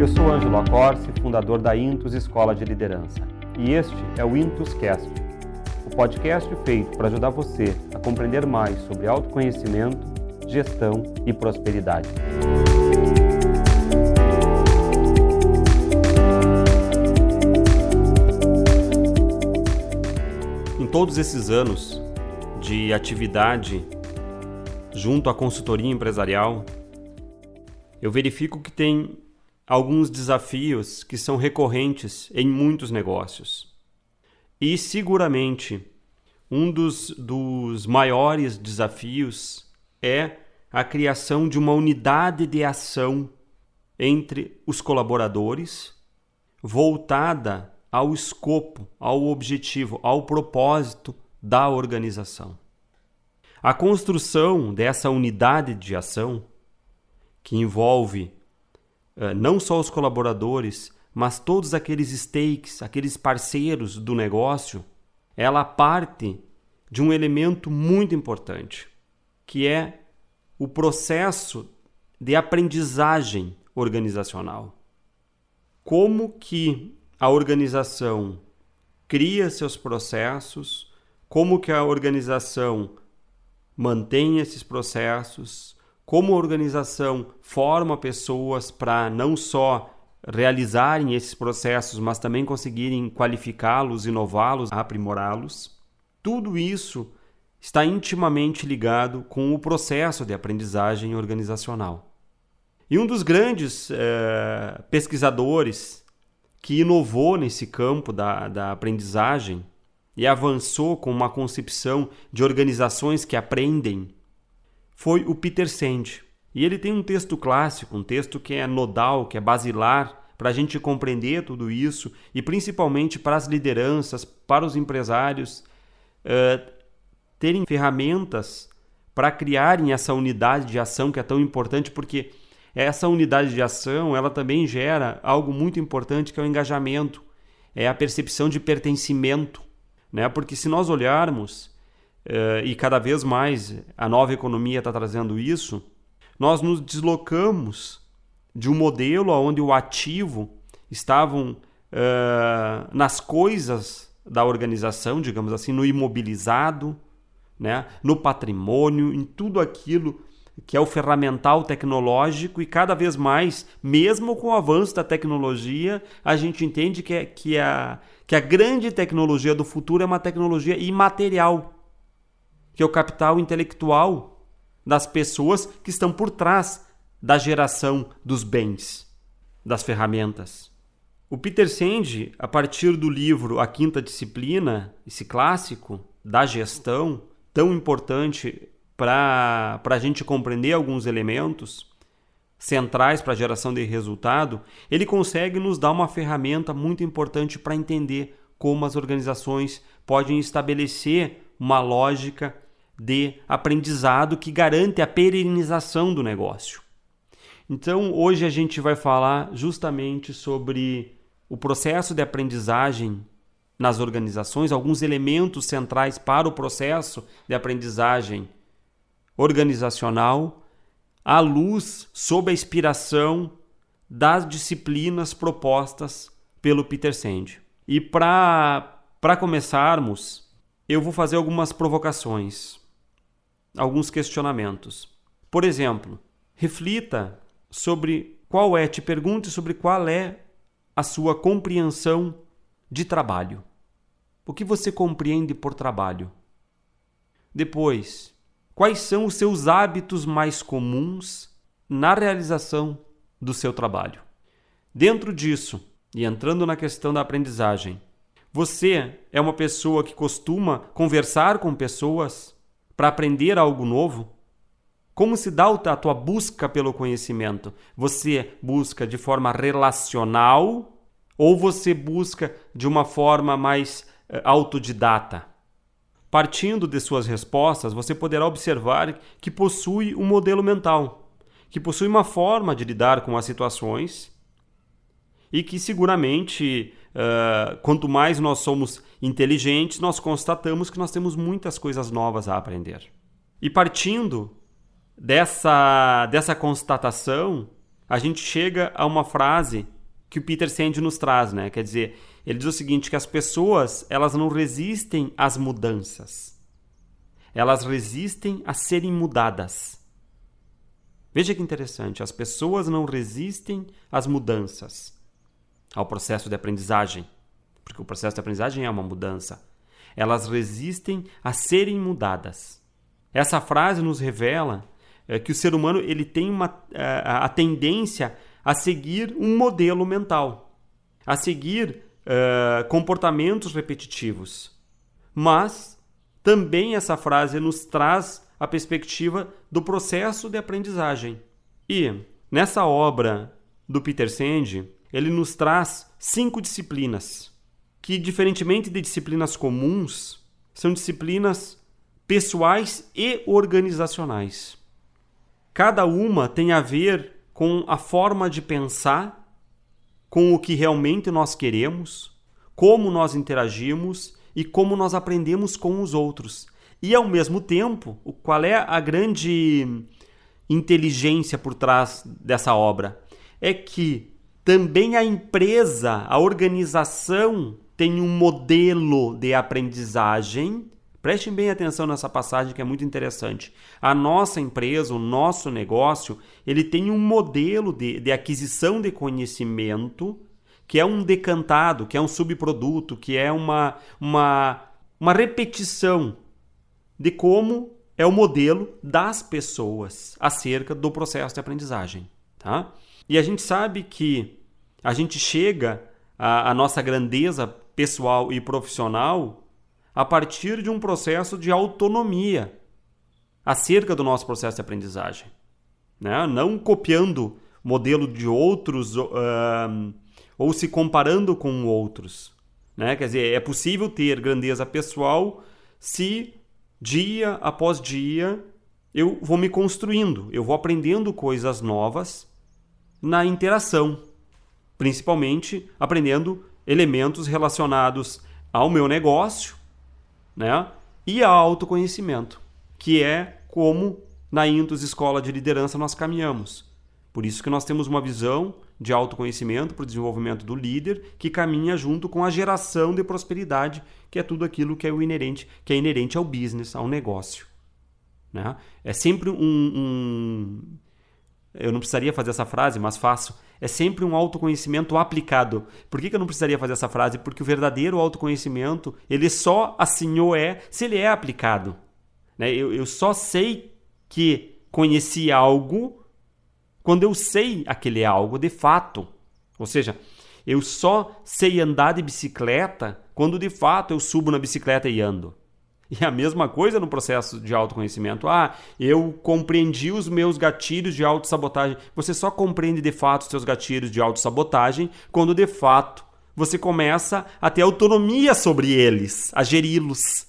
Eu sou Ângelo Accorsi, fundador da Intus Escola de Liderança. E este é o IntusCast, o podcast feito para ajudar você a compreender mais sobre autoconhecimento, gestão e prosperidade. Em todos esses anos de atividade junto à consultoria empresarial, eu verifico que tem alguns desafios que são recorrentes em muitos negócios. E seguramente um dos maiores desafios é a criação de uma unidade de ação entre os colaboradores voltada ao escopo, ao objetivo, ao propósito da organização. A construção dessa unidade de ação, que envolve não só os colaboradores, mas todos aqueles stakes, aqueles parceiros do negócio, ela parte de um elemento muito importante, que é o processo de aprendizagem organizacional. Como que a organização cria seus processos, como que a organização mantém esses processos, como a organização forma pessoas para não só realizarem esses processos, mas também conseguirem qualificá-los, inová-los, aprimorá-los. Tudo isso está intimamente ligado com o processo de aprendizagem organizacional. E um dos grandes pesquisadores que inovou nesse campo da aprendizagem e avançou com uma concepção de organizações que aprendem foi o Peter Senge. E ele tem um texto clássico, um texto que é nodal, que é basilar, para a gente compreender tudo isso e principalmente para as lideranças, para os empresários terem ferramentas para criarem essa unidade de ação que é tão importante, porque essa unidade de ação ela também gera algo muito importante, que é o engajamento, é a percepção de pertencimento, né? Porque se nós olharmos, e cada vez mais a nova economia está trazendo isso, nós nos deslocamos de um modelo onde o ativo estavam nas coisas da organização, digamos assim, no imobilizado, né? No patrimônio, em tudo aquilo que é o ferramental tecnológico, e cada vez mais, mesmo com o avanço da tecnologia, a gente entende que a grande tecnologia do futuro é uma tecnologia imaterial, que é o capital intelectual das pessoas que estão por trás da geração dos bens, das ferramentas. O Peter Senge, a partir do livro A Quinta Disciplina, esse clássico da gestão, tão importante para a gente compreender alguns elementos centrais para a geração de resultado, ele consegue nos dar uma ferramenta muito importante para entender como as organizações podem estabelecer uma lógica de aprendizado que garante a perenização do negócio. Então, hoje a gente vai falar justamente sobre o processo de aprendizagem nas organizações, alguns elementos centrais para o processo de aprendizagem organizacional, à luz, sob a inspiração das disciplinas propostas pelo Peter Senge. E para começarmos, eu vou fazer algumas provocações, alguns questionamentos. Por exemplo, reflita sobre te pergunte sobre qual é a sua compreensão de trabalho. O que você compreende por trabalho? Depois, quais são os seus hábitos mais comuns na realização do seu trabalho? Dentro disso, e entrando na questão da aprendizagem, você é uma pessoa que costuma conversar com pessoas para aprender algo novo? Como se dá a tua busca pelo conhecimento? Você busca de forma relacional ou você busca de uma forma mais autodidata? Partindo de suas respostas, você poderá observar que possui um modelo mental, que possui uma forma de lidar com as situações e que seguramente, quanto mais nós somos inteligentes, nós constatamos que nós temos muitas coisas novas a aprender. E partindo dessa constatação, a gente chega a uma frase que o Peter Senge nos traz, né? Quer dizer, ele diz o seguinte, que as pessoas, elas não resistem às mudanças. Elas resistem a serem mudadas. Veja que interessante, as pessoas não resistem às mudanças, ao processo de aprendizagem, porque o processo de aprendizagem é uma mudança. Elas resistem a serem mudadas. Essa frase nos revela que o ser humano ele tem a tendência a seguir um modelo mental, a seguir comportamentos repetitivos. Mas também essa frase nos traz a perspectiva do processo de aprendizagem. E nessa obra do Peter Senge, ele nos traz 5 disciplinas, que, diferentemente de disciplinas comuns, são disciplinas pessoais e organizacionais. Cada uma tem a ver com a forma de pensar, com o que realmente nós queremos, como nós interagimos e como nós aprendemos com os outros. E, ao mesmo tempo, qual é a grande inteligência por trás dessa obra? É que também a empresa, a organização, tem um modelo de aprendizagem. Prestem bem atenção nessa passagem que é muito interessante. A nossa empresa, o nosso negócio, ele tem um modelo de aquisição de conhecimento que é um decantado, que é um subproduto, que é uma repetição de como é o modelo das pessoas acerca do processo de aprendizagem. Tá? E a gente sabe que a gente chega à nossa grandeza pessoal e profissional a partir de um processo de autonomia acerca do nosso processo de aprendizagem. Né? Não copiando o modelo de outros ou se comparando com outros. Né? Quer dizer, é possível ter grandeza pessoal se dia após dia eu vou me construindo, eu vou aprendendo coisas novas na interação, principalmente aprendendo elementos relacionados ao meu negócio, né? E ao autoconhecimento, que é como na Intus Escola de Liderança nós caminhamos. Por isso que nós temos uma visão de autoconhecimento para o desenvolvimento do líder que caminha junto com a geração de prosperidade, que é tudo aquilo que é inerente ao business, ao negócio. Né? É sempre eu não precisaria fazer essa frase, mas faço. É sempre um autoconhecimento aplicado. Por que eu não precisaria fazer essa frase? Porque o verdadeiro autoconhecimento, ele só assim se ele é aplicado. Né? Eu só sei que conheci algo quando eu sei aquele algo de fato. Ou seja, eu só sei andar de bicicleta quando de fato eu subo na bicicleta e ando. E a mesma coisa no processo de autoconhecimento. Eu compreendi os meus gatilhos de autossabotagem. Você só compreende de fato os seus gatilhos de autossabotagem quando de fato você começa a ter autonomia sobre eles, a geri-los.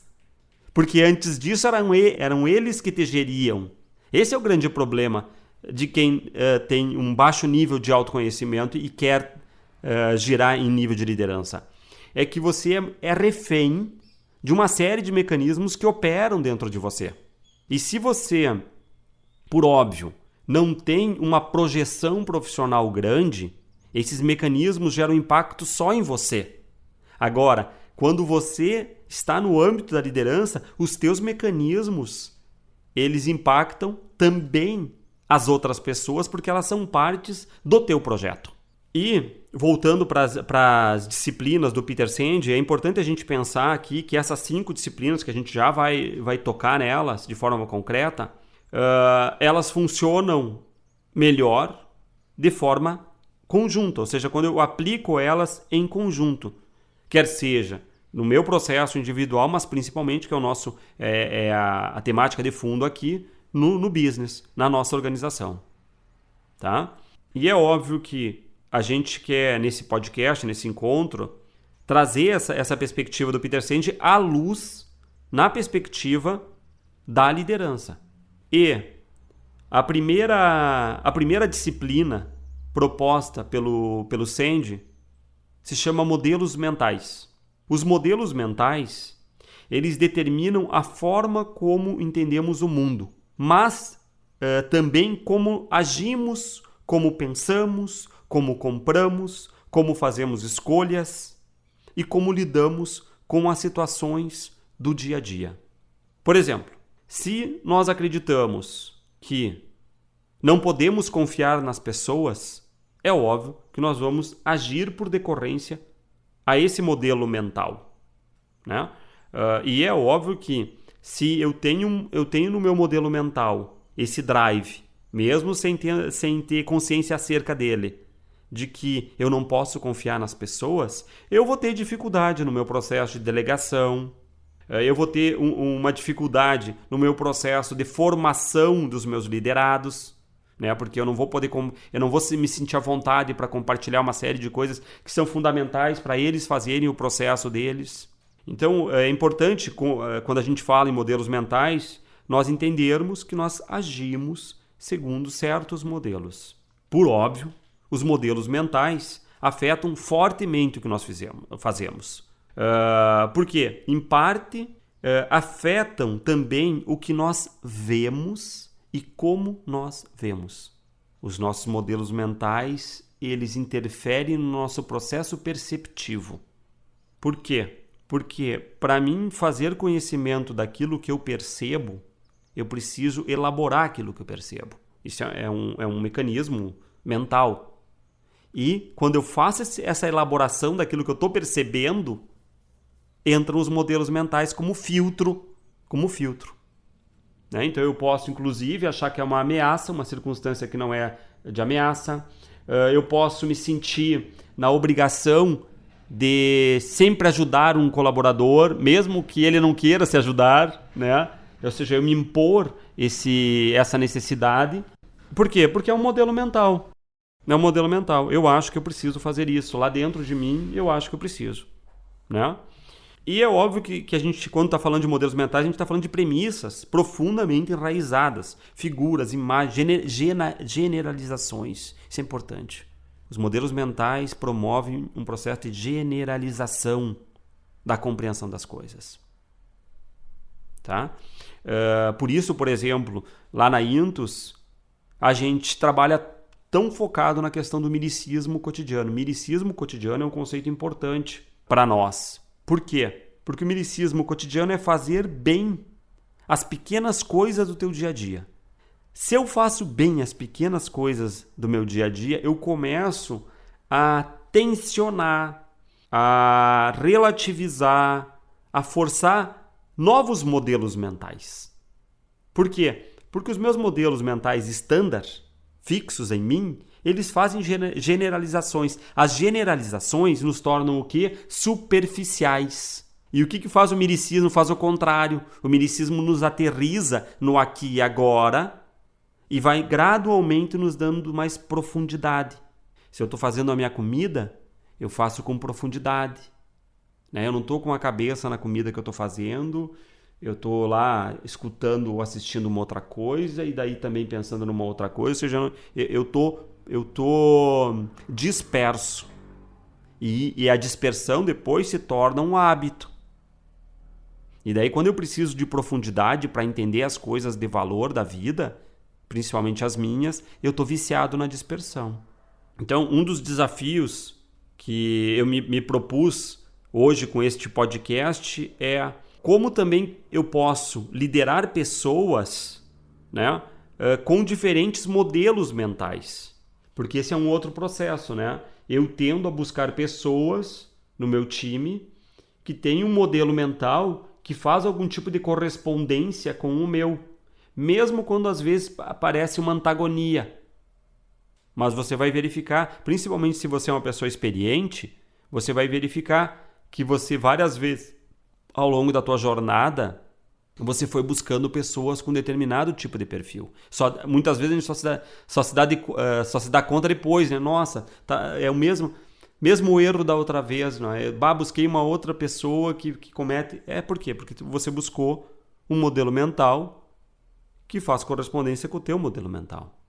Porque antes disso eram eles que te geriam. Esse é o grande problema de quem tem um baixo nível de autoconhecimento e quer girar em nível de liderança. É que você é refém de uma série de mecanismos que operam dentro de você. E se você, por óbvio, não tem uma projeção profissional grande, esses mecanismos geram impacto só em você. Agora, quando você está no âmbito da liderança, os teus mecanismos, eles impactam também as outras pessoas porque elas são partes do teu projeto. E, voltando para as disciplinas do Peter Senge, é importante a gente pensar aqui que essas 5 disciplinas, que a gente já vai tocar nelas de forma concreta, elas funcionam melhor de forma conjunta, ou seja, quando eu aplico elas em conjunto, quer seja no meu processo individual, mas principalmente, que é o nosso a temática de fundo aqui, no business, na nossa organização. Tá? E é óbvio que a gente quer, nesse podcast, nesse encontro, trazer essa perspectiva do Peter Senge à luz na perspectiva da liderança. E a primeira disciplina proposta pelo Senge se chama modelos mentais. Os modelos mentais, eles determinam a forma como entendemos o mundo, mas também como agimos como pensamos, como compramos, como fazemos escolhas e como lidamos com as situações do dia a dia. Por exemplo, se nós acreditamos que não podemos confiar nas pessoas, é óbvio que nós vamos agir por decorrência a esse modelo mental, né? E é óbvio que se eu tenho no meu modelo mental esse drive, mesmo sem ter consciência acerca dele, de que eu não posso confiar nas pessoas, eu vou ter dificuldade no meu processo de delegação, eu vou ter uma dificuldade no meu processo de formação dos meus liderados, né? Porque eu não vou me sentir à vontade para compartilhar uma série de coisas que são fundamentais para eles fazerem o processo deles. Então, é importante, quando a gente fala em modelos mentais, nós entendermos que nós agimos segundo certos modelos. Por óbvio, os modelos mentais afetam fortemente o que nós fazemos. Por quê? Em parte, afetam também o que nós vemos e como nós vemos. Os nossos modelos mentais, eles interferem no nosso processo perceptivo. Por quê? Porque para mim fazer conhecimento daquilo que eu percebo, eu preciso elaborar aquilo que eu percebo. Isso é um mecanismo mental. E quando eu faço essa elaboração daquilo que eu estou percebendo, entram os modelos mentais como filtro. Né? Então eu posso, inclusive, achar que é uma ameaça, uma circunstância que não é de ameaça. Eu posso me sentir na obrigação de sempre ajudar um colaborador, mesmo que ele não queira se ajudar, né? Ou seja, eu me impor essa necessidade. Por quê? Porque é um modelo mental. É um modelo mental. Eu acho que eu preciso fazer isso. Lá dentro de mim, eu acho que eu preciso, né? E é óbvio que a gente, quando está falando de modelos mentais, a gente está falando de premissas profundamente enraizadas, figuras, imagens, generalizações. Isso é importante. Os modelos mentais promovem um processo de generalização da compreensão das coisas. Tá? Por isso, por exemplo, lá na Intus, a gente trabalha tão focado na questão do milicismo cotidiano. Milicismo cotidiano é um conceito importante para nós. Por quê? Porque o milicismo cotidiano é fazer bem as pequenas coisas do teu dia a dia. Se eu faço bem as pequenas coisas do meu dia a dia, eu começo a tensionar, a relativizar, a forçar novos modelos mentais. Por quê? Porque os meus modelos mentais estándar, fixos em mim, eles fazem generalizações. As generalizações nos tornam o quê? Superficiais. E o que faz o milicismo? Faz o contrário. O milicismo nos aterriza no aqui e agora e vai gradualmente nos dando mais profundidade. Se eu estou fazendo a minha comida, eu faço com profundidade. Né? Eu não estou com a cabeça na comida que eu estou fazendo, eu estou lá escutando ou assistindo uma outra coisa e daí também pensando numa outra coisa. Ou seja, eu estou disperso. E a dispersão depois se torna um hábito. E daí quando eu preciso de profundidade para entender as coisas de valor da vida, principalmente as minhas, eu estou viciado na dispersão. Então, um dos desafios que eu me propus hoje com este podcast é como também eu posso liderar pessoas, né, com diferentes modelos mentais. Porque esse é um outro processo, né? Eu tendo a buscar pessoas no meu time que têm um modelo mental que faz algum tipo de correspondência com o meu. Mesmo quando às vezes aparece uma antagonia. Mas você vai verificar, principalmente se você é uma pessoa experiente, você vai verificar que você várias vezes ao longo da tua jornada, você foi buscando pessoas com determinado tipo de perfil. Muitas vezes a gente só se dá conta depois, né? Nossa, é o mesmo erro da outra vez, né? Busquei uma outra pessoa que comete... Por quê? Porque você buscou um modelo mental que faz correspondência com o teu modelo mental.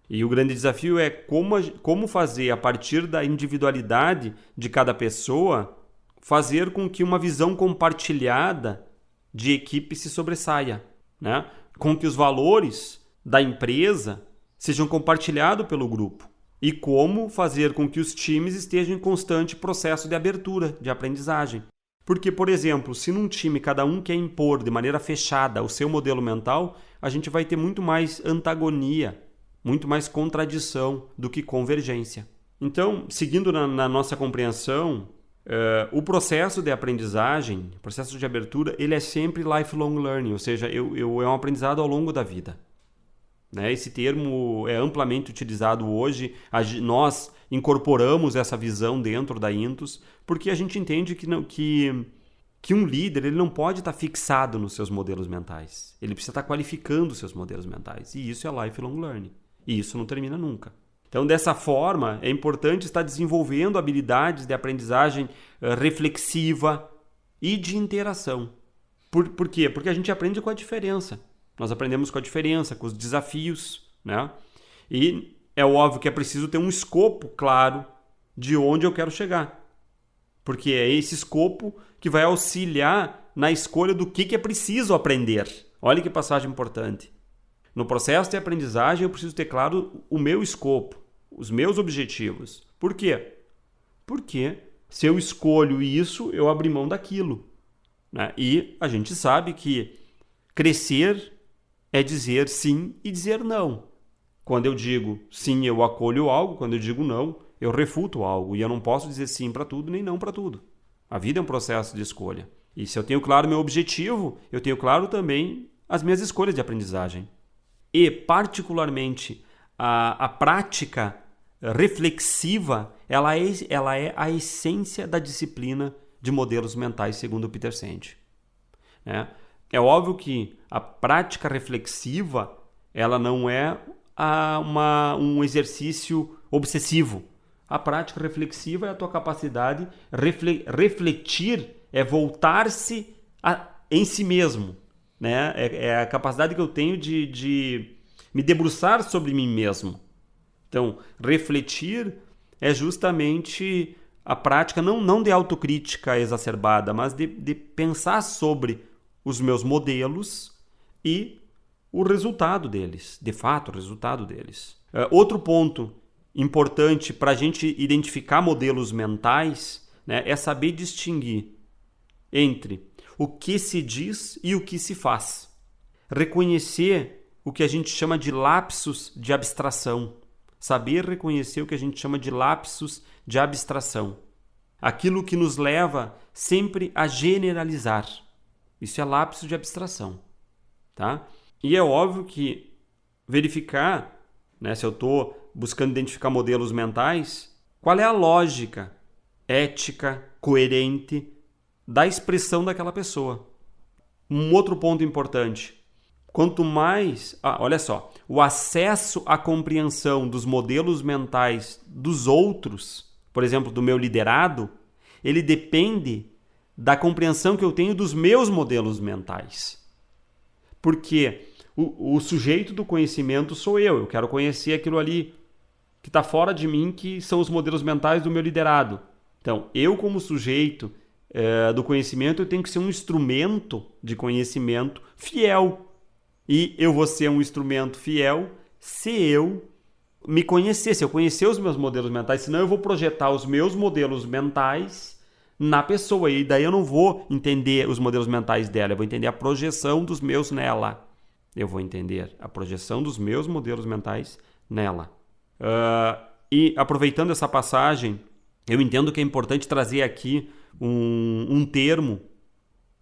E o grande desafio é como fazer, a partir da individualidade de cada pessoa, fazer com que uma visão compartilhada de equipe se sobressaia, né? Com que os valores da empresa sejam compartilhados pelo grupo e como fazer com que os times estejam em constante processo de abertura, de aprendizagem. Porque, por exemplo, se num time cada um quer impor de maneira fechada o seu modelo mental, a gente vai ter muito mais antagonia, muito mais contradição do que convergência. Então, seguindo na nossa compreensão, o processo de aprendizagem, o processo de abertura, ele é sempre lifelong learning, ou seja, é um aprendizado ao longo da vida. Né? Esse termo é amplamente utilizado hoje, nós incorporamos essa visão dentro da Intus, porque a gente entende que um líder ele não pode estar fixado nos seus modelos mentais, ele precisa estar qualificando os seus modelos mentais, e isso é lifelong learning, e isso não termina nunca. Então, dessa forma, é importante estar desenvolvendo habilidades de aprendizagem reflexiva e de interação. Por quê? Porque a gente aprende com a diferença. Nós aprendemos com a diferença, com os desafios, né? E é óbvio que é preciso ter um escopo claro de onde eu quero chegar. Porque é esse escopo que vai auxiliar na escolha do que é preciso aprender. Olha que passagem importante. No processo de aprendizagem, eu preciso ter claro o meu escopo, os meus objetivos. Por quê? Porque se eu escolho isso, eu abro mão daquilo. Né? E a gente sabe que crescer é dizer sim e dizer não. Quando eu digo sim, eu acolho algo. Quando eu digo não, eu refuto algo. E eu não posso dizer sim para tudo nem não para tudo. A vida é um processo de escolha. E se eu tenho claro meu objetivo, eu tenho claro também as minhas escolhas de aprendizagem. E, particularmente, a prática reflexiva, ela é a essência da disciplina de modelos mentais, segundo o Peter Senge. É óbvio que a prática reflexiva ela não é um exercício obsessivo. A prática reflexiva é a tua capacidade refletir, é voltar-se em si mesmo. Né? É a capacidade que eu tenho de me debruçar sobre mim mesmo. Então, refletir é justamente a prática não de autocrítica exacerbada, mas de pensar sobre os meus modelos e o resultado deles, de fato, o resultado deles. Outro ponto importante para a gente identificar modelos mentais, né, é saber distinguir entre o que se diz e o que se faz. Reconhecer o que a gente chama de lapsos de abstração. Saber reconhecer o que a gente chama de lapsos de abstração. Aquilo que nos leva sempre a generalizar. Isso é lapso de abstração. Tá? E é óbvio que verificar, né, se eu estou buscando identificar modelos mentais, qual é a lógica ética, coerente da expressão daquela pessoa. Um outro ponto importante. Quanto mais... olha só. O acesso à compreensão dos modelos mentais dos outros, por exemplo, do meu liderado, ele depende da compreensão que eu tenho dos meus modelos mentais. Porque o sujeito do conhecimento sou eu. Eu quero conhecer aquilo ali que está fora de mim, que são os modelos mentais do meu liderado. Então, eu como sujeito do conhecimento, eu tenho que ser um instrumento de conhecimento fiel. E eu vou ser um instrumento fiel se eu me conhecer, se eu conhecer os meus modelos mentais. Senão eu vou projetar os meus modelos mentais na pessoa. E daí eu não vou entender os modelos mentais dela, eu vou entender a projeção dos meus nela. Eu vou entender a projeção dos meus modelos mentais nela. E aproveitando essa passagem, eu entendo que é importante trazer aqui um termo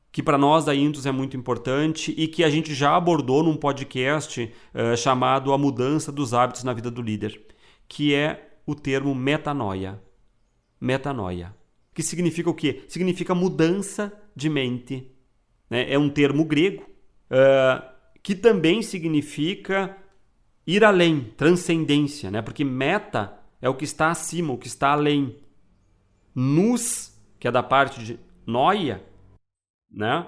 que para nós da Intus é muito importante e que a gente já abordou num podcast chamado A Mudança dos Hábitos na Vida do Líder, que é o termo metanoia. Metanoia. Que significa o quê? Significa mudança de mente. Né? É um termo grego que também significa ir além, transcendência, né? Porque meta é o que está acima, o que está além. Nous, que é da parte de noia, né?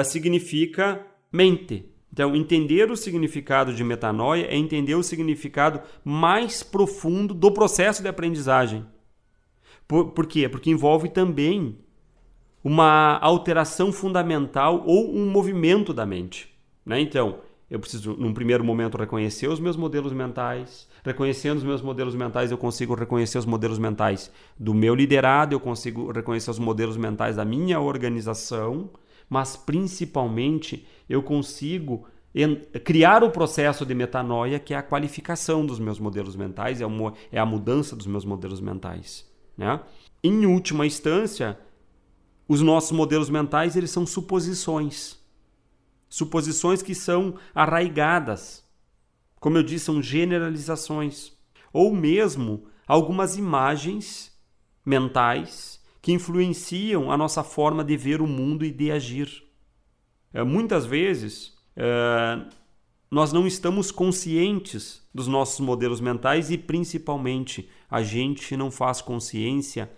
Significa mente. Então, entender o significado de metanoia é entender o significado mais profundo do processo de aprendizagem. Por quê? Porque envolve também uma alteração fundamental ou um movimento da mente. Né? Então, Eu preciso, num primeiro momento, reconhecer os meus modelos mentais. Reconhecendo os meus modelos mentais, eu consigo reconhecer os modelos mentais do meu liderado, eu consigo reconhecer os modelos mentais da minha organização, mas, principalmente, eu consigo criar o processo de metanoia, que é a qualificação dos meus modelos mentais, é a mudança dos meus modelos mentais, né? Em última instância, os nossos modelos mentais, eles são suposições. Suposições que são arraigadas. Como eu disse, são generalizações. Ou mesmo algumas imagens mentais que influenciam a nossa forma de ver o mundo e de agir. Muitas vezes, nós não estamos conscientes dos nossos modelos mentais e, principalmente, a gente não faz consciência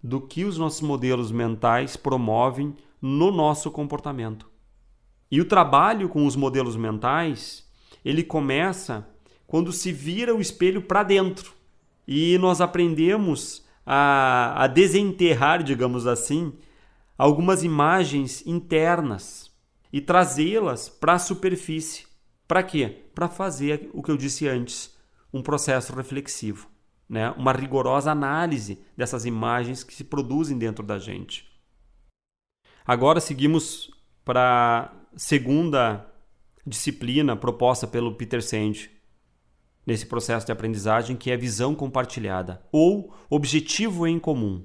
do que os nossos modelos mentais promovem no nosso comportamento. E o trabalho com os modelos mentais, ele começa quando se vira o espelho para dentro. E nós aprendemos a desenterrar, digamos assim, algumas imagens internas e trazê-las para a superfície. Para quê? Para fazer o que eu disse antes, um processo reflexivo, né? Uma rigorosa análise dessas imagens que se produzem dentro da gente. Agora seguimos para a segunda disciplina proposta pelo Peter Senge nesse processo de aprendizagem, que é a visão compartilhada ou objetivo em comum.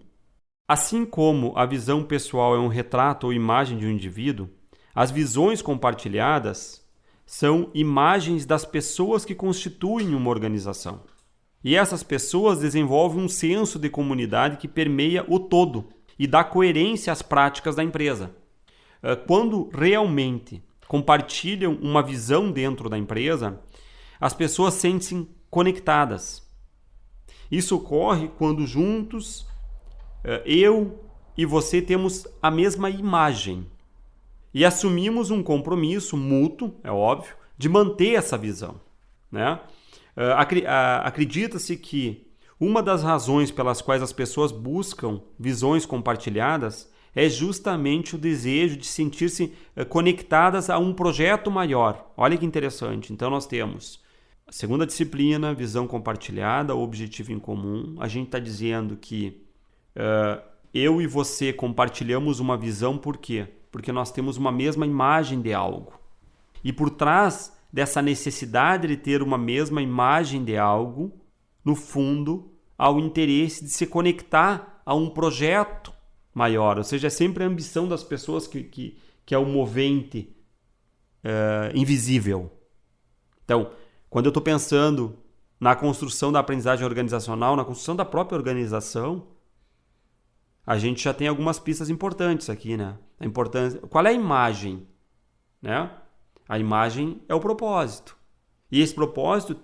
Assim como a visão pessoal é um retrato ou imagem de um indivíduo, as visões compartilhadas são imagens das pessoas que constituem uma organização. E essas pessoas desenvolvem um senso de comunidade que permeia o todo e dá coerência às práticas da empresa. Quando realmente compartilham uma visão dentro da empresa, as pessoas sentem-se conectadas. Isso ocorre quando juntos, eu e você temos a mesma imagem e assumimos um compromisso mútuo, é óbvio, de manter essa visão, né? Acredita-se que uma das razões pelas quais as pessoas buscam visões compartilhadas é justamente o desejo de sentir-se conectadas a um projeto maior. Olha que interessante. Então nós temos a segunda disciplina, visão compartilhada, objetivo em comum. A gente está dizendo que eu e você compartilhamos uma visão, por quê? Porque nós temos uma mesma imagem de algo. E por trás dessa necessidade de ter uma mesma imagem de algo, no fundo, há o interesse de se conectar a um projeto maior. Ou seja, é sempre a ambição das pessoas que é o movente invisível. Então, quando eu estou pensando na construção da aprendizagem organizacional, na construção da própria organização, a gente já tem algumas pistas importantes aqui, né? A importância, qual é a imagem, né? A imagem é o propósito. E esse propósito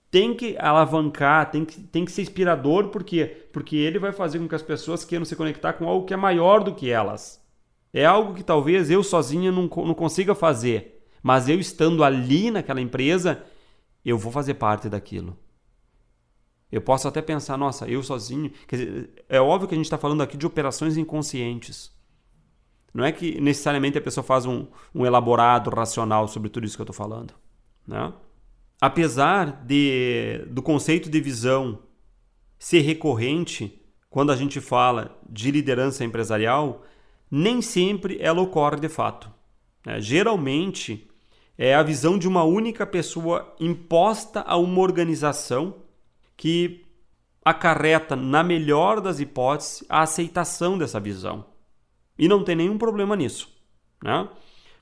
tem que alavancar, tem que ser inspirador, por quê? Porque ele vai fazer com que as pessoas queiram se conectar com algo que é maior do que elas. É algo que talvez eu sozinho não consiga fazer, mas eu estando ali naquela empresa, eu vou fazer parte daquilo. Eu posso até pensar, nossa, eu sozinho... Quer dizer, é óbvio que a gente está falando aqui de operações inconscientes. Não é que necessariamente a pessoa faz um elaborado racional sobre tudo isso que eu estou falando, né? Apesar do conceito de visão ser recorrente quando a gente fala de liderança empresarial, nem sempre ela ocorre de fato. Geralmente, é a visão de uma única pessoa imposta a uma organização que acarreta, na melhor das hipóteses, a aceitação dessa visão. E não tem nenhum problema nisso, né?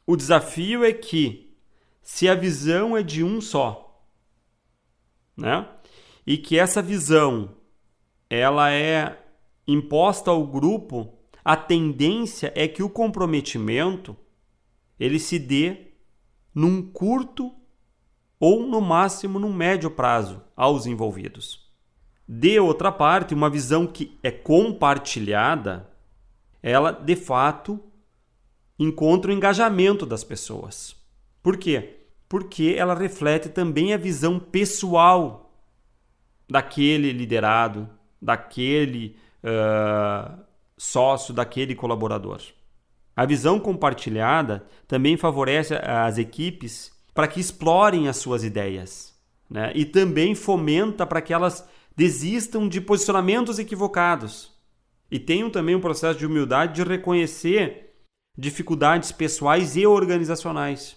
O desafio é que, se a visão é de um só, né? E que essa visão ela é imposta ao grupo, a tendência é que o comprometimento ele se dê num curto ou, no máximo, num médio prazo aos envolvidos. De outra parte, uma visão que é compartilhada, ela, de fato, encontra o engajamento das pessoas. Por quê? Porque ela reflete também a visão pessoal daquele liderado, daquele sócio, daquele colaborador. A visão compartilhada também favorece as equipes para que explorem as suas ideias, né? E também fomenta para que elas desistam de posicionamentos equivocados e tenham também um processo de humildade de reconhecer dificuldades pessoais e organizacionais.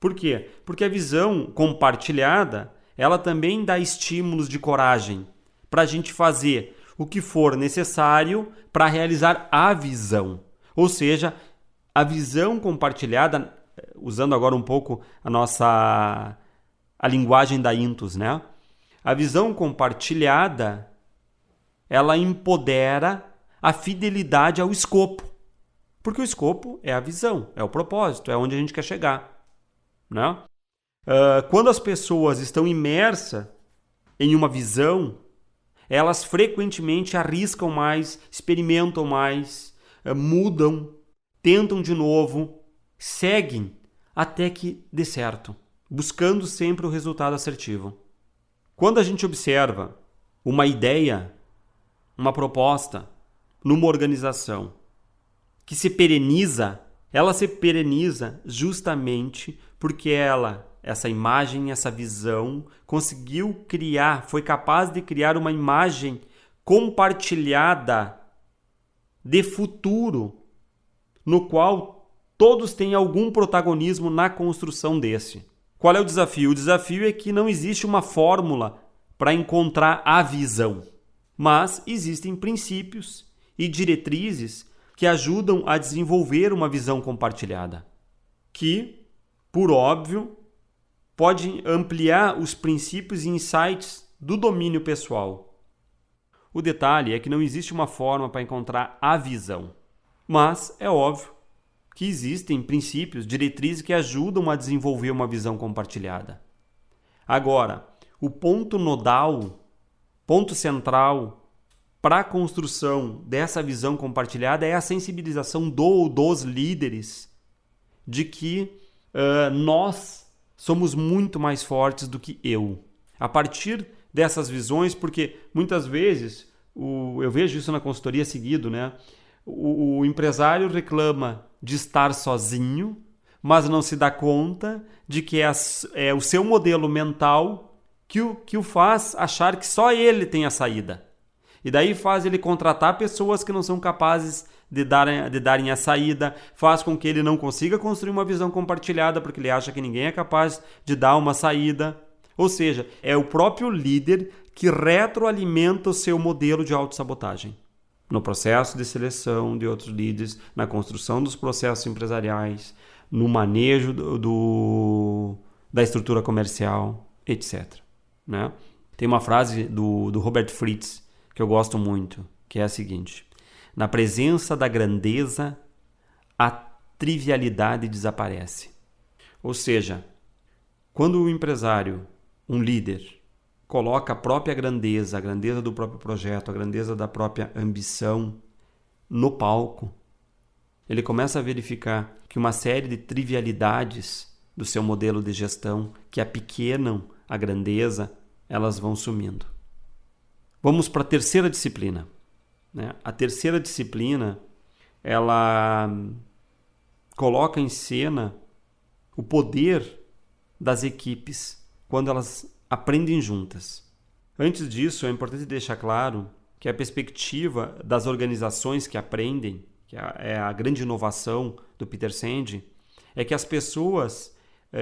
Por quê? Porque a visão compartilhada, ela também dá estímulos de coragem para a gente fazer o que for necessário para realizar a visão. Ou seja, a visão compartilhada, usando agora um pouco a linguagem da Intus, né? A visão compartilhada, ela empodera a fidelidade ao escopo. Porque o escopo é a visão, é o propósito, é onde a gente quer chegar, né? Quando as pessoas estão imersas em uma visão, elas frequentemente arriscam mais, experimentam mais, mudam, tentam de novo, seguem até que dê certo, buscando sempre o resultado assertivo. Quando a gente observa uma ideia, uma proposta, numa organização que se pereniza, ela se pereniza justamente porque essa imagem, essa visão, conseguiu criar, foi capaz de criar uma imagem compartilhada de futuro, no qual todos têm algum protagonismo na construção desse. Qual é o desafio? O desafio é que não existe uma fórmula para encontrar a visão, mas existem princípios e diretrizes que ajudam a desenvolver uma visão compartilhada, que, por óbvio, pode ampliar os princípios e insights do domínio pessoal. O detalhe é que não existe uma forma para encontrar a visão, mas é óbvio que existem princípios, diretrizes que ajudam a desenvolver uma visão compartilhada. Agora, o ponto nodal, ponto central para a construção dessa visão compartilhada é a sensibilização dos líderes de que nós somos muito mais fortes do que eu. A partir dessas visões, porque muitas vezes, eu vejo isso na consultoria seguido, né? O empresário reclama de estar sozinho, mas não se dá conta de que é o seu modelo mental que o faz achar que só ele tem a saída. E daí faz ele contratar pessoas que não são capazes de darem a saída, faz com que ele não consiga construir uma visão compartilhada porque ele acha que ninguém é capaz de dar uma saída. Ou seja, é o próprio líder que retroalimenta o seu modelo de autossabotagem. No processo de seleção de outros líderes, na construção dos processos empresariais, no manejo da estrutura comercial, etc. Né? Tem uma frase do Robert Fritz que eu gosto muito, que é a seguinte: na presença da grandeza, a trivialidade desaparece. Ou seja, quando o empresário, um líder, coloca a própria grandeza, a grandeza do próprio projeto, a grandeza da própria ambição no palco, ele começa a verificar que uma série de trivialidades do seu modelo de gestão que apequenam a grandeza, elas vão sumindo. Vamos para a terceira disciplina. Né? A terceira disciplina, ela coloca em cena o poder das equipes quando elas aprendem juntas. Antes disso, é importante deixar claro que a perspectiva das organizações que aprendem, que é a grande inovação do Peter Senge, é que as pessoas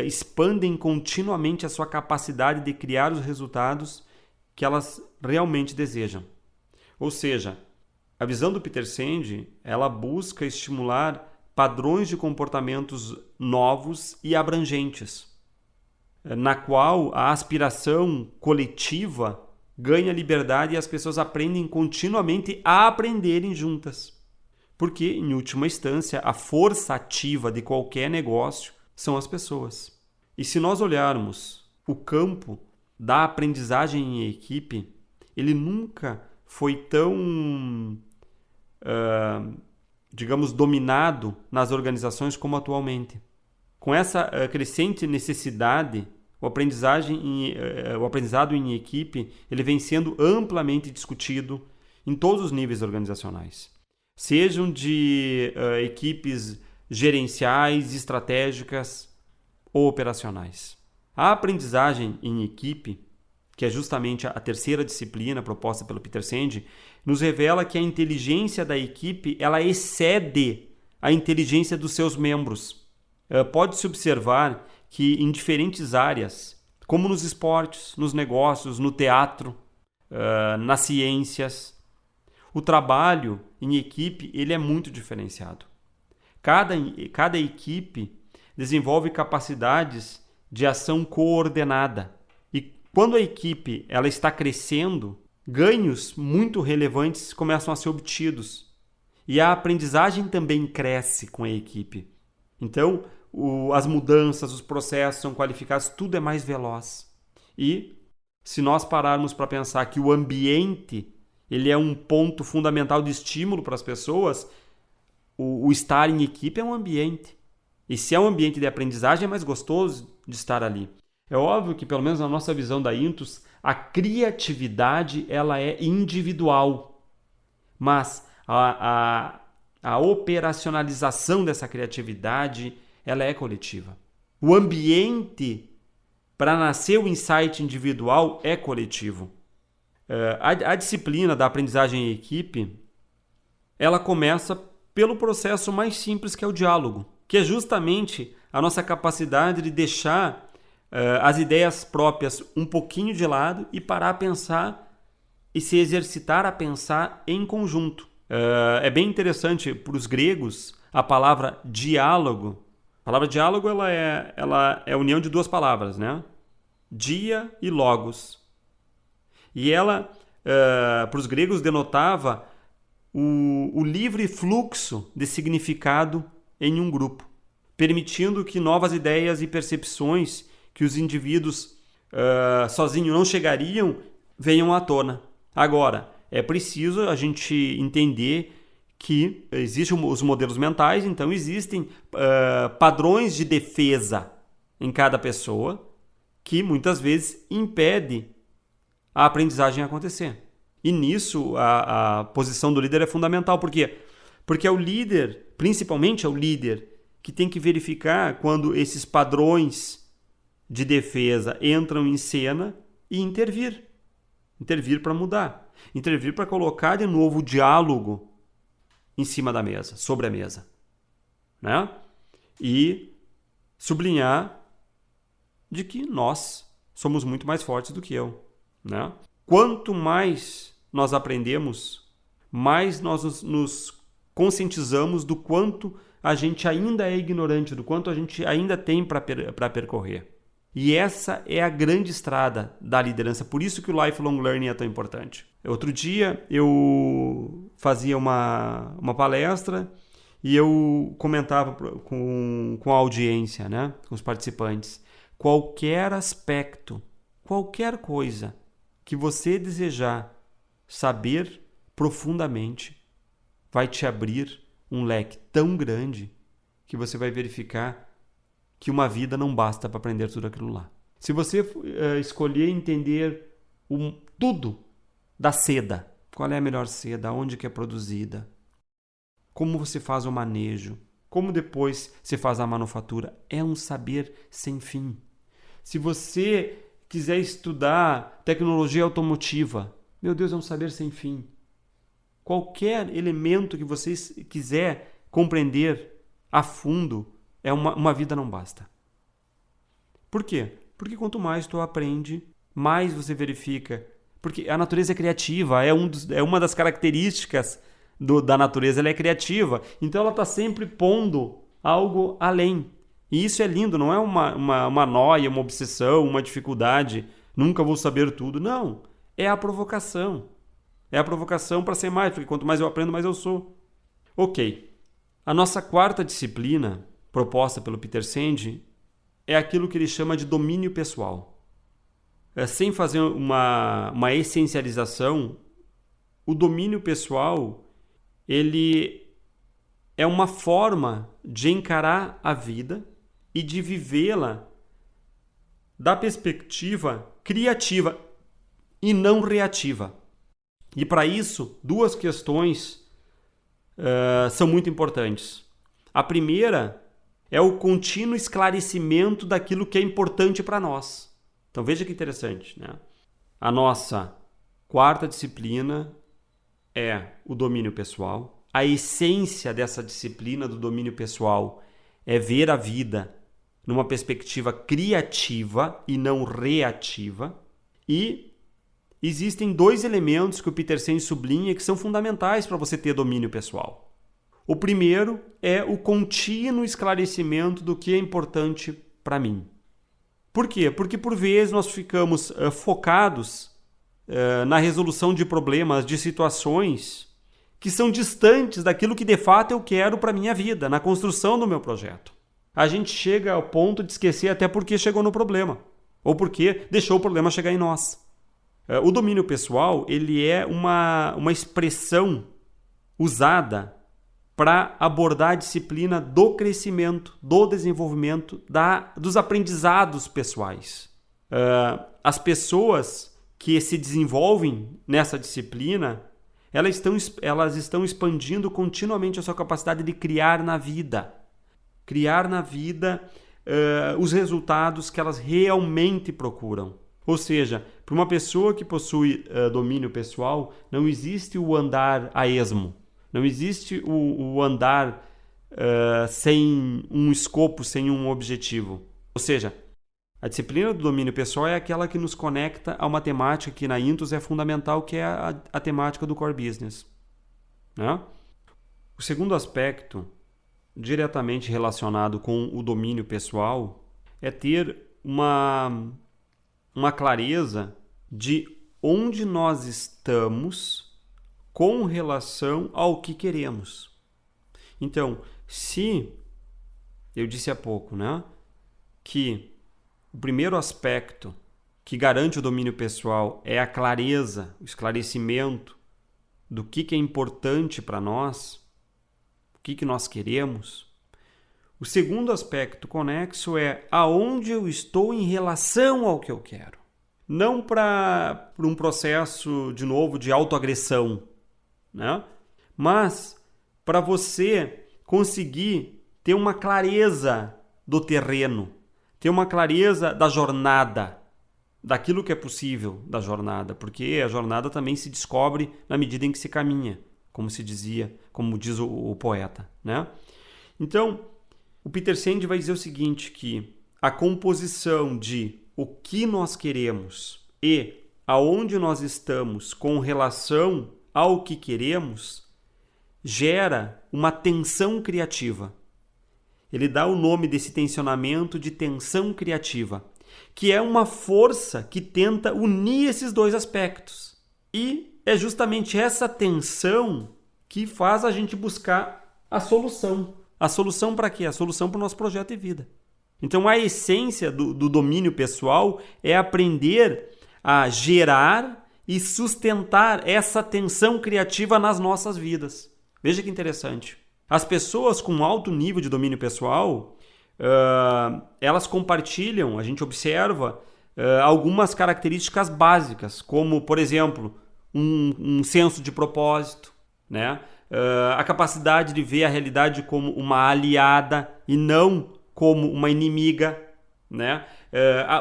expandem continuamente a sua capacidade de criar os resultados que elas realmente desejam. Ou seja, a visão do Peter Senge, ela busca estimular padrões de comportamentos novos e abrangentes, na qual a aspiração coletiva ganha liberdade e as pessoas aprendem continuamente a aprenderem juntas. Porque, em última instância, a força ativa de qualquer negócio são as pessoas. E se nós olharmos o campo da aprendizagem em equipe, ele nunca foi tão, dominado nas organizações como atualmente. Com essa crescente necessidade, o aprendizado em equipe ele vem sendo amplamente discutido em todos os níveis organizacionais. Sejam de equipes gerenciais, estratégicas, ou operacionais. A aprendizagem em equipe, que é justamente a terceira disciplina proposta pelo Peter Senge, nos revela que a inteligência da equipe ela excede a inteligência dos seus membros. Pode-se observar que em diferentes áreas, como nos esportes, nos negócios, no teatro, nas ciências, o trabalho em equipe ele é muito diferenciado. Cada equipe desenvolve capacidades de ação coordenada. E quando a equipe ela está crescendo, ganhos muito relevantes começam a ser obtidos. E a aprendizagem também cresce com a equipe. Então, as mudanças, os processos são qualificados, tudo é mais veloz. E se nós pararmos para pensar que o ambiente ele é um ponto fundamental de estímulo para as pessoas, o estar em equipe é um ambiente. E se é um ambiente de aprendizagem, é mais gostoso de estar ali. É óbvio que, pelo menos na nossa visão da Intus, a criatividade ela é individual. Mas a operacionalização dessa criatividade ela é coletiva. O ambiente para nascer o insight individual é coletivo. A disciplina da aprendizagem em equipe ela começa pelo processo mais simples que é o diálogo, que é justamente a nossa capacidade de deixar as ideias próprias um pouquinho de lado e parar a pensar e se exercitar a pensar em conjunto. É bem interessante para os gregos a palavra diálogo. A palavra diálogo ela é a união de duas palavras, né? Dia e logos. E ela, para os gregos, denotava o livre fluxo de significado em um grupo, permitindo que novas ideias e percepções que os indivíduos sozinhos não chegariam venham à tona. Agora, é preciso a gente entender que existem os modelos mentais, então existem padrões de defesa em cada pessoa que muitas vezes impedem a aprendizagem acontecer. E nisso a posição do líder é fundamental. Por quê? Porque é o líder, principalmente é o líder, que tem que verificar quando esses padrões de defesa entram em cena e intervir. Intervir para mudar. Intervir para colocar de novo o diálogo em cima da mesa, sobre a mesa. Né? E sublinhar de que nós somos muito mais fortes do que eu. Né? Quanto mais nós aprendemos, mais nós nos conscientizamos do quanto a gente ainda é ignorante, do quanto a gente ainda tem para percorrer. E essa é a grande estrada da liderança. Por isso que o lifelong learning é tão importante. Outro dia eu fazia uma palestra e eu comentava com a audiência, né? Com os participantes. Qualquer aspecto, qualquer coisa que você desejar saber profundamente vai te abrir um leque tão grande que você vai verificar que uma vida não basta para aprender tudo aquilo lá. Se você escolher entender tudo da seda, qual é a melhor seda, onde que é produzida, como você faz o manejo, como depois você faz a manufatura, é um saber sem fim. Se você quiser estudar tecnologia automotiva, meu Deus, é um saber sem fim. Qualquer elemento que você quiser compreender a fundo, uma vida não basta. Por quê? Porque quanto mais tu aprende, mais você verifica. Porque a natureza é criativa, é uma das características da natureza, ela é criativa. Então ela está sempre pondo algo além. E isso é lindo, não é uma nóia, uma obsessão, uma dificuldade. Nunca vou saber tudo. Não, é a provocação. É a provocação para ser mais, porque quanto mais eu aprendo, mais eu sou. Ok. A nossa quarta disciplina, proposta pelo Peter Senge, é aquilo que ele chama de domínio pessoal. Sem fazer uma essencialização, o domínio pessoal ele é uma forma de encarar a vida e de vivê-la da perspectiva criativa e não reativa. E para isso, duas questões são muito importantes. A primeira é o contínuo esclarecimento daquilo que é importante para nós. Então veja que interessante, né? A nossa quarta disciplina é o domínio pessoal. A essência dessa disciplina do domínio pessoal é ver a vida numa perspectiva criativa e não reativa. E existem 2 elementos que o Peter Senge sublinha que são fundamentais para você ter domínio pessoal. O primeiro é o contínuo esclarecimento do que é importante para mim. Por quê? Porque por vezes nós ficamos focados na resolução de problemas, de situações que são distantes daquilo que de fato eu quero para a minha vida, na construção do meu projeto. A gente chega ao ponto de esquecer até porque chegou no problema, ou porque deixou o problema chegar em nós. O domínio pessoal, ele é uma expressão usada para abordar a disciplina do crescimento, do desenvolvimento, dos aprendizados pessoais. As pessoas que se desenvolvem nessa disciplina, elas estão expandindo continuamente a sua capacidade de criar na vida. Criar na vida os resultados que elas realmente procuram. Ou seja, para uma pessoa que possui domínio pessoal, não existe o andar a esmo. Não existe o andar sem um escopo, sem um objetivo. Ou seja, a disciplina do domínio pessoal é aquela que nos conecta a uma temática que na Intus é fundamental, que é a temática do core business. Né? O segundo aspecto, diretamente relacionado com o domínio pessoal, é ter uma clareza de onde nós estamos com relação ao que queremos. Então, se eu disse há pouco, né, que o primeiro aspecto que garante o domínio pessoal é a clareza, o esclarecimento do que é importante para nós, o que nós queremos. O segundo aspecto conexo é aonde eu estou em relação ao que eu quero. Não para um processo, de novo, de autoagressão, né? Mas para você conseguir ter uma clareza do terreno, ter uma clareza da jornada, daquilo que é possível da jornada, porque a jornada também se descobre na medida em que se caminha, como diz o poeta, né? Então, o Peter Senge vai dizer o seguinte, que a composição de o que nós queremos e aonde nós estamos com relação ao que queremos gera uma tensão criativa. Ele dá o nome desse tensionamento de tensão criativa, que é uma força que tenta unir esses 2 aspectos. E é justamente essa tensão que faz a gente buscar a solução. A solução para quê? A solução para o nosso projeto de vida. Então, a essência do domínio pessoal é aprender a gerar e sustentar essa tensão criativa nas nossas vidas. Veja que interessante. As pessoas com alto nível de domínio pessoal, elas compartilham, a gente observa, algumas características básicas, como, por exemplo, um senso de propósito, né? A capacidade de ver a realidade como uma aliada e não como uma inimiga, né?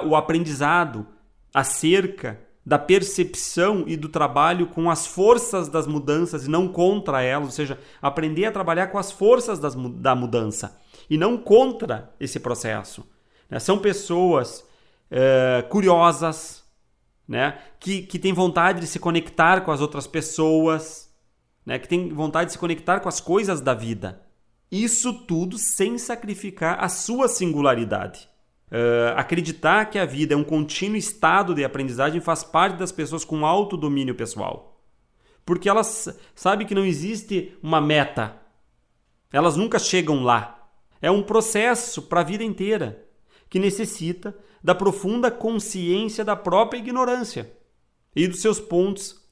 O aprendizado acerca da percepção e do trabalho com as forças das mudanças e não contra elas, ou seja, aprender a trabalhar com as forças da mudança e não contra esse processo. Né? São pessoas curiosas, né? que têm vontade de se conectar com as outras pessoas, né? Que têm vontade de se conectar com as coisas da vida. Isso tudo sem sacrificar a sua singularidade. Acreditar que a vida é um contínuo estado de aprendizagem faz parte das pessoas com alto domínio pessoal. Porque elas sabem que não existe uma meta. Elas nunca chegam lá. É um processo para a vida inteira, que necessita da profunda consciência da própria ignorância e dos seus pontos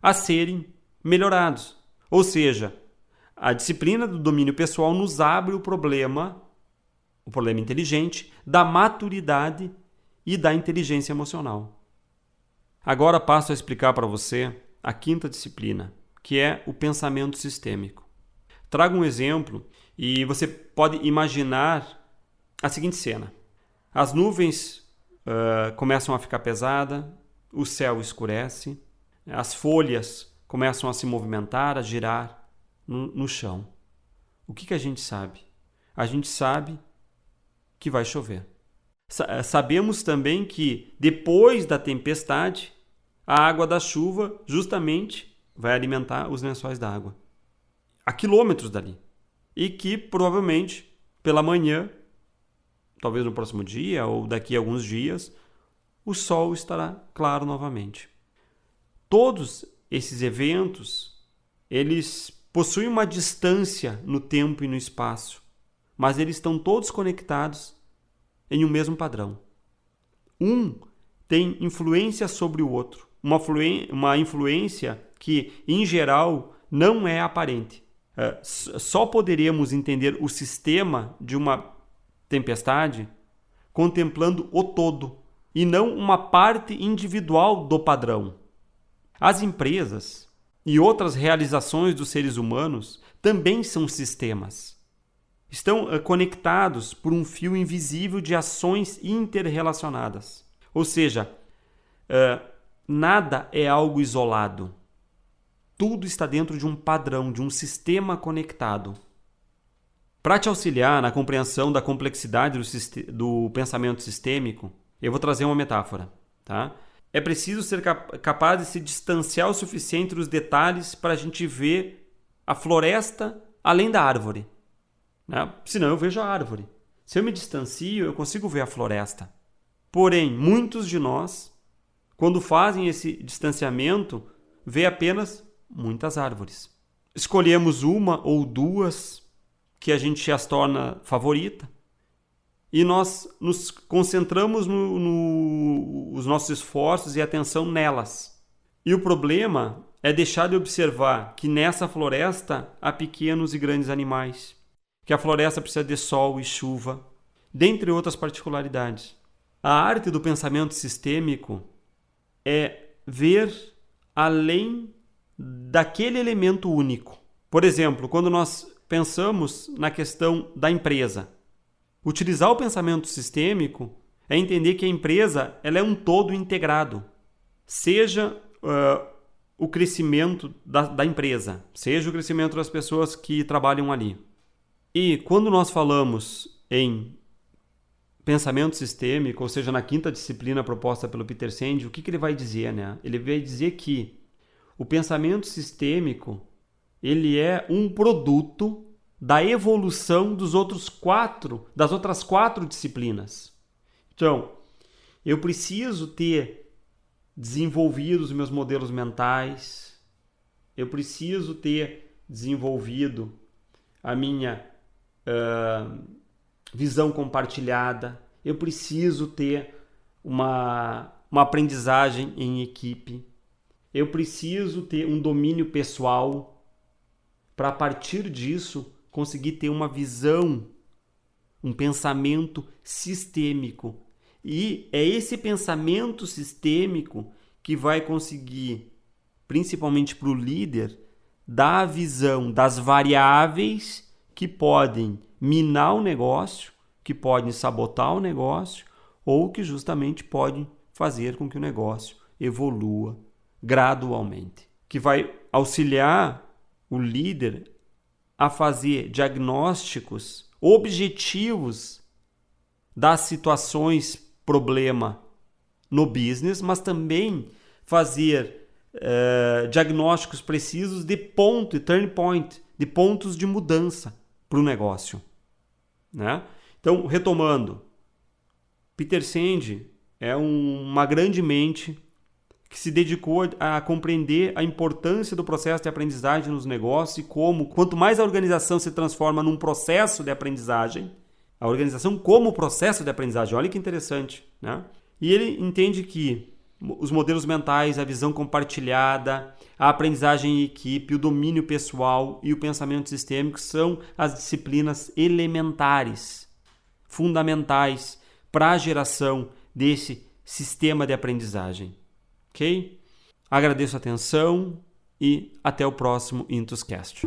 a serem melhorados. Ou seja, a disciplina do domínio pessoal nos abre o problema inteligente, da maturidade e da inteligência emocional. Agora passo a explicar para você a quinta disciplina, que é o pensamento sistêmico. Trago um exemplo E você pode imaginar a seguinte cena. As nuvens começam a ficar pesadas, o céu escurece, as folhas começam a se movimentar, a girar no chão. O que a gente sabe? A gente sabe que vai chover. Sabemos também que depois da tempestade, a água da chuva justamente vai alimentar os lençóis d'água, a quilômetros dali. E que provavelmente pela manhã, talvez no próximo dia ou daqui a alguns dias, o sol estará claro novamente. Todos esses eventos, eles possuem uma distância no tempo e no espaço, mas eles estão todos conectados em um mesmo padrão. Um tem influência sobre o outro, uma influência que, em geral, não é aparente. Só poderemos entender o sistema de uma tempestade contemplando o todo e não uma parte individual do padrão. As empresas e outras realizações dos seres humanos também são sistemas. Estão conectados por um fio invisível de ações interrelacionadas. Ou seja, nada é algo isolado. Tudo está dentro de um padrão, de um sistema conectado. Para te auxiliar na compreensão da complexidade do pensamento sistêmico, eu vou trazer uma metáfora. Tá? É preciso ser capaz de se distanciar o suficiente dos detalhes para a gente ver a floresta além da árvore. Né? Senão eu vejo a árvore. Se eu me distancio, eu consigo ver a floresta. Porém, muitos de nós, quando fazem esse distanciamento, vê apenas muitas árvores. Escolhemos uma ou duas que a gente as torna favorita e nós nos concentramos nos nossos esforços e atenção nelas. E o problema é deixar de observar que nessa floresta há pequenos e grandes animais, que a floresta precisa de sol e chuva, dentre outras particularidades. A arte do pensamento sistêmico é ver além daquele elemento único. Por exemplo, quando nós pensamos na questão da empresa, utilizar o pensamento sistêmico é entender que a empresa ela é um todo integrado. Seja o crescimento da empresa, seja o crescimento das pessoas que trabalham ali. E quando nós falamos em pensamento sistêmico, ou seja, na quinta disciplina proposta pelo Peter Senge, o que ele vai dizer? Né? Ele vai dizer que o pensamento sistêmico ele é um produto da evolução das outras 4 disciplinas. Então, eu preciso ter desenvolvido os meus modelos mentais, eu preciso ter desenvolvido a minha visão compartilhada, eu preciso ter uma aprendizagem em equipe, eu preciso ter um domínio pessoal para, a partir disso, conseguir ter uma visão, um pensamento sistêmico. E é esse pensamento sistêmico que vai conseguir, principalmente para o líder, dar a visão das variáveis que podem minar o negócio, que podem sabotar o negócio ou que justamente podem fazer com que o negócio evolua gradualmente. Que vai auxiliar o líder a fazer diagnósticos objetivos das situações problema no business, mas também fazer diagnósticos precisos de ponto, turn point, de pontos de mudança para o negócio. Né? Então, retomando, Peter Senge é uma grande mente que se dedicou a compreender a importância do processo de aprendizagem nos negócios e quanto mais a organização se transforma num processo de aprendizagem, a organização como processo de aprendizagem, olha que interessante, né? E ele entende que os modelos mentais, a visão compartilhada, a aprendizagem em equipe, o domínio pessoal e o pensamento sistêmico são as disciplinas elementares, fundamentais para a geração desse sistema de aprendizagem. Ok? Agradeço a atenção e até o próximo Intuscast.